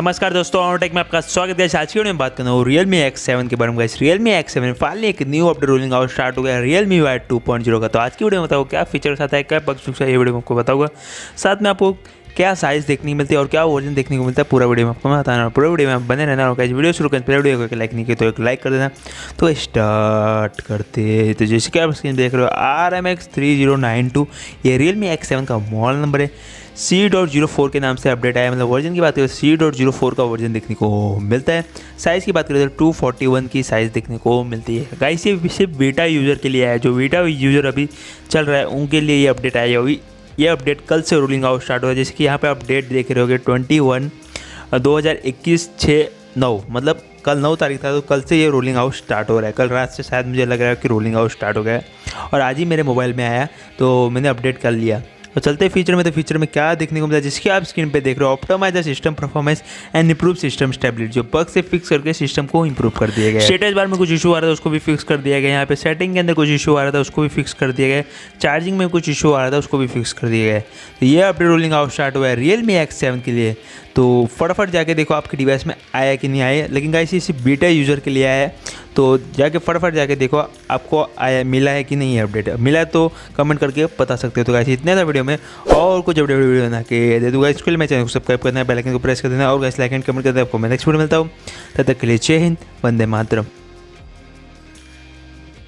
नमस्कार दोस्तों, ऑनोटेक में आपका स्वागत है। आज की वीडियो में बात करना हूँ Realme X7 के बारे में। Realme X7 फाइनली एक new update rolling out start हो गया है Realme UI 2.0 का। तो आज की वीडियो में बताऊँ क्या फीचर्स आता है, क्या बग्स फिक्स है, ये वीडियो में आपको बताऊंगा। साथ में आपको क्या साइज़ देखने को मिलती है और क्या वर्जन देखने को मिलता है, पूरा वीडियो में आपको मैं बताना। पूरा वीडियो में बने रहना होगा। इस वीडियो शुरू करने पहले वीडियो को लाइक नहीं किया तो एक लाइक कर देना। तो स्टार्ट करते। तो जैसे कि आप स्क्रीन देख रहे हो RMX 3092 ये Realme X7 का मॉडल नंबर है। C.04 के नाम से अपडेट आया, मतलब वर्जन की बात करें C.04 का वर्जन देखने को मिलता है। साइज़ की बात करें तो 241 की साइज़ देखने को मिलती है। गाइस ये सिर्फ बीटा यूज़र के लिए आया, जो बीटा यूज़र अभी चल रहा है उनके लिए ये अपडेट आया है। ये अपडेट कल से रोलिंग आउट स्टार्ट हुआ है। जैसे कि यहाँ पे अपडेट देख रहे होगे 21/2021/6/9, मतलब कल 9 तारीख था, तो कल से ये रोलिंग आउट स्टार्ट हो रहा है। कल रात से शायद मुझे लग रहा है कि रोलिंग आउट स्टार्ट हो गया है और आज ही मेरे मोबाइल में आया, तो मैंने अपडेट कर लिया। तो चलते फीचर में, तो फीचर में क्या देखने को मिलता है, जिसकी आप स्क्रीन पे देख रहे हो optimise the system performance and improve system stability. जो बग से फिक्स करके सिस्टम को इंप्रूव कर दिया गया है। स्टेटस बार में कुछ इशू आ रहा था उसको भी फिक्स कर दिया गया। यहाँ पे सेटिंग के अंदर कुछ इशू आ रहा था उसको भी फिक्स कर दिया गया। चार्जिंग में कुछ इशू आ रहा था उसको भी फिक्स कर दिया गया। तो ये अपडेट रोलिंग आउट स्टार्ट हुआ है Realme X7 के लिए। तो फटाफट जाके देखो आपके डिवाइस में आया कि नहीं आया। लेकिन गाइस ये सिर्फ बीटा यूज़र के लिए आया है, तो जाके फटाफट जाके देखो आपको आया मिला है कि नहीं है। अपडेट मिला है तो कमेंट करके बता सकते हो। तो गाइस इतने था वीडियो में, और कुछ अपडेट वीडियो बना के दे दूँगा। इसके लिए मैं चैनल को सब्सक्राइब करना है, बेल आइकन को प्रेस कर देना और गाइस लाइक एंड कमेंट कर देना। आपको मैं नेक्स्ट वीडियो मिलता हूँ, तब तक के लिए जय हिंद, वंदे मातरम।